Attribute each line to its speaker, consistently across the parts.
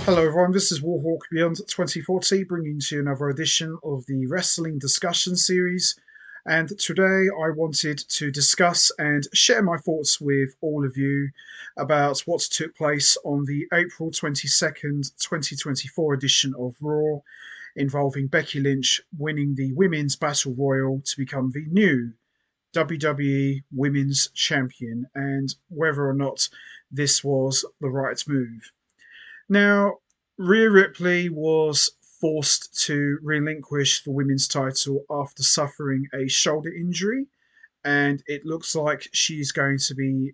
Speaker 1: Hello everyone, this is Warhawk Beyond 2040 bringing to you another edition of the Wrestling Discussion Series. And today I wanted to discuss and share my thoughts with all of you about what took place on the April 22nd, 2024 edition of Raw, involving Becky Lynch winning the Women's Battle Royal to become the new WWE Women's Champion, and whether or not this was the right move. Now, Rhea Ripley was forced to relinquish the women's title after suffering a shoulder injury, and it looks like she's going to be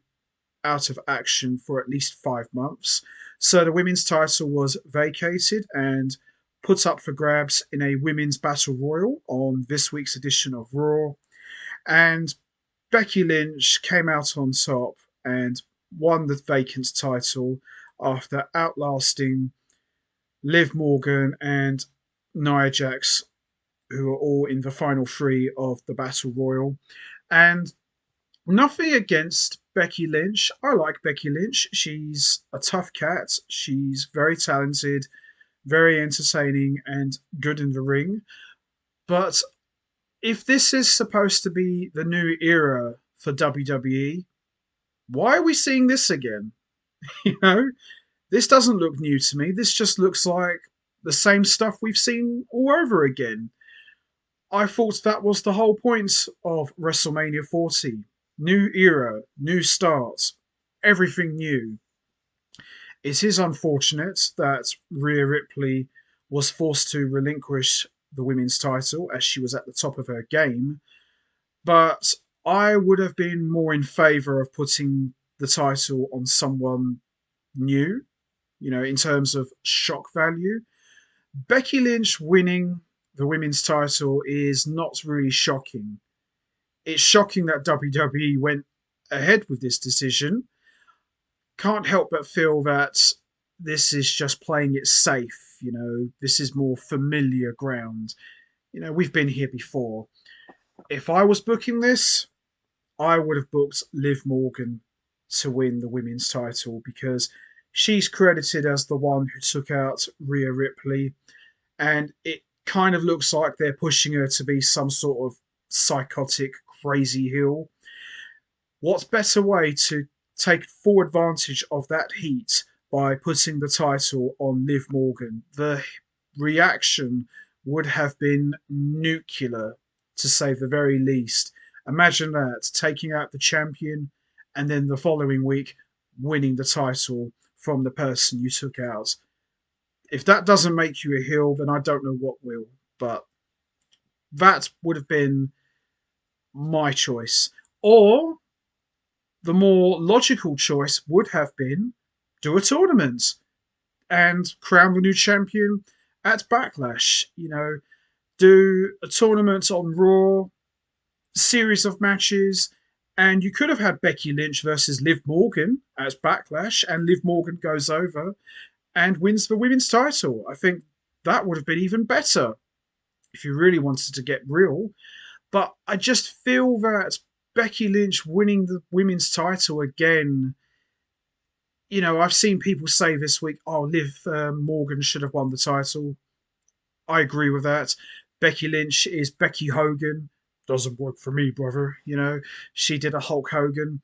Speaker 1: out of action for at least 5 months. So the women's title was vacated and put up for grabs in a women's battle royal on this week's edition of Raw. And Becky Lynch came out on top and won the vacant title after outlasting Liv Morgan and Nia Jax, who are all in the final three of the Battle Royal. And nothing against Becky Lynch. I like Becky Lynch. She's a tough cat. She's very talented, very entertaining, and good in the ring. But if this is supposed to be the new era for WWE, why are we seeing this again? You know, this doesn't look new to me. This just looks like the same stuff we've seen all over again. I thought that was the whole point of WrestleMania 40. New era, new start, everything new. It is unfortunate that Rhea Ripley was forced to relinquish the women's title as she was at the top of her game, but I would have been more in favour of putting the title on someone new, in terms of shock value. Becky Lynch winning the women's title is not really shocking. It's shocking that WWE went ahead with this decision. Can't help but feel that this is just playing it safe. This is more familiar ground. We've been here before. If I was booking this, I would have booked Liv Morgan to win the women's title because she's credited as the one who took out Rhea Ripley, and it kind of looks like they're pushing her to be some sort of psychotic, crazy heel. What better way to take full advantage of that heat by putting the title on Liv Morgan? The reaction would have been nuclear, to say the very least. Imagine that, taking out the champion and then the following week winning the title from the person you took out. If that doesn't make you a heel, then I don't know what will. But that would have been my choice. Or the more logical choice would have been do a tournament and crown the new champion at Backlash. Do a tournament on Raw, series of matches, and you could have had Becky Lynch versus Liv Morgan at Backlash, and Liv Morgan goes over and wins the women's title. I think that would have been even better if you really wanted to get real. But I just feel that Becky Lynch winning the women's title again, I've seen people say this week, oh, Liv Morgan should have won the title. I agree with that. Becky Lynch is Becky Hogan. Doesn't work for me, brother. She did a Hulk Hogan.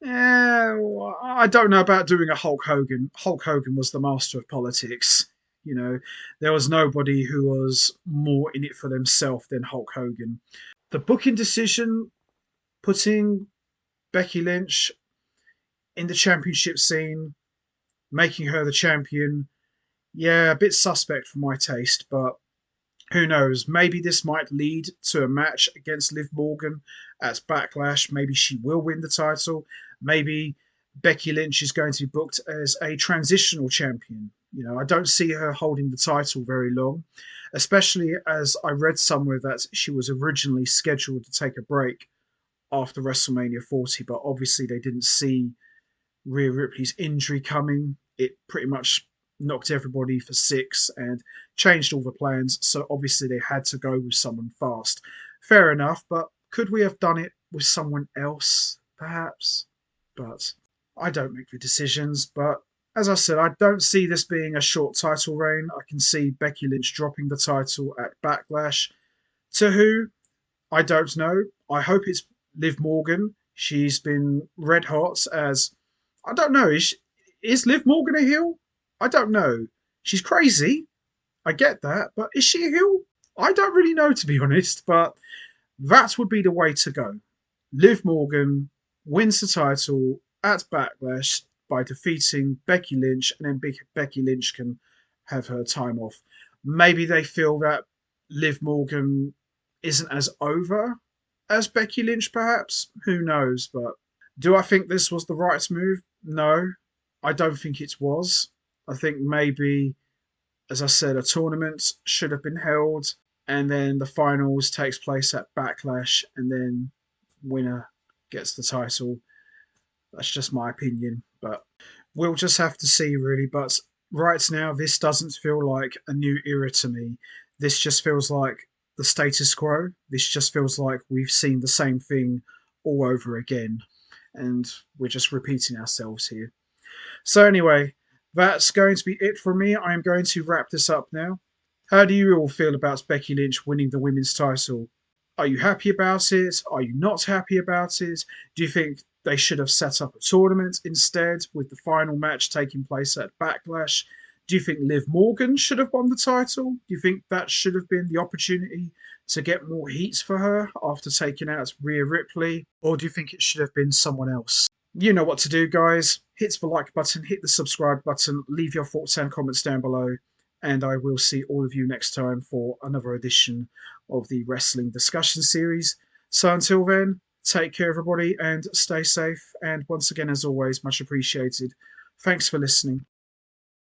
Speaker 1: Yeah, well, I don't know about doing a Hulk Hogan. Hulk Hogan was the master of politics. There was nobody who was more in it for themselves than Hulk Hogan. The booking decision, putting Becky Lynch in the championship scene, making her the champion, yeah, a bit suspect for my taste, but who knows? Maybe this might lead to a match against Liv Morgan at Backlash. Maybe she will win the title. Maybe Becky Lynch is going to be booked as a transitional champion. I don't see her holding the title very long, especially as I read somewhere that she was originally scheduled to take a break after WrestleMania 40, but obviously they didn't see Rhea Ripley's injury coming. It pretty much knocked everybody for six and changed all the plans. So obviously they had to go with someone fast. Fair enough, but could we have done it with someone else, perhaps? But I don't make the decisions. But As I said, I don't see this being a short title reign. I can see Becky Lynch dropping the title at Backlash. To who? I don't know. I hope it's Liv Morgan. She's been red hot as I don't know. Is Liv Morgan a heel? I don't know. She's crazy. I get that, but is she a heel? I don't really know, to be honest. But that would be the way to go. Liv Morgan wins the title at Backlash by defeating Becky Lynch, and then Becky Lynch can have her time off. Maybe they feel that Liv Morgan isn't as over as Becky Lynch, perhaps. Who knows? But do I think this was the right move? No, I don't think it was. I think maybe, as I said, a tournament should have been held, and then the finals takes place at Backlash, and then winner gets the title. That's just my opinion, but we'll just have to see, really. But right now, this doesn't feel like a new era to me. This just feels like the status quo. This just feels like we've seen the same thing all over again, and we're just repeating ourselves here. So, anyway, that's going to be it for me. I am going to wrap this up now. How do you all feel about Becky Lynch winning the women's title? Are you happy about it? Are you not happy about it? Do you think they should have set up a tournament instead with the final match taking place at Backlash? Do you think Liv Morgan should have won the title? Do you think that should have been the opportunity to get more heat for her after taking out Rhea Ripley? Or do you think it should have been someone else? You know what to do, guys. Hit the like button, hit the subscribe button, leave your thoughts and comments down below, and I will see all of you next time for another edition of the Wrestling Discussion Series. So until then, take care, everybody, and stay safe. And once again, as always, much appreciated. Thanks for listening.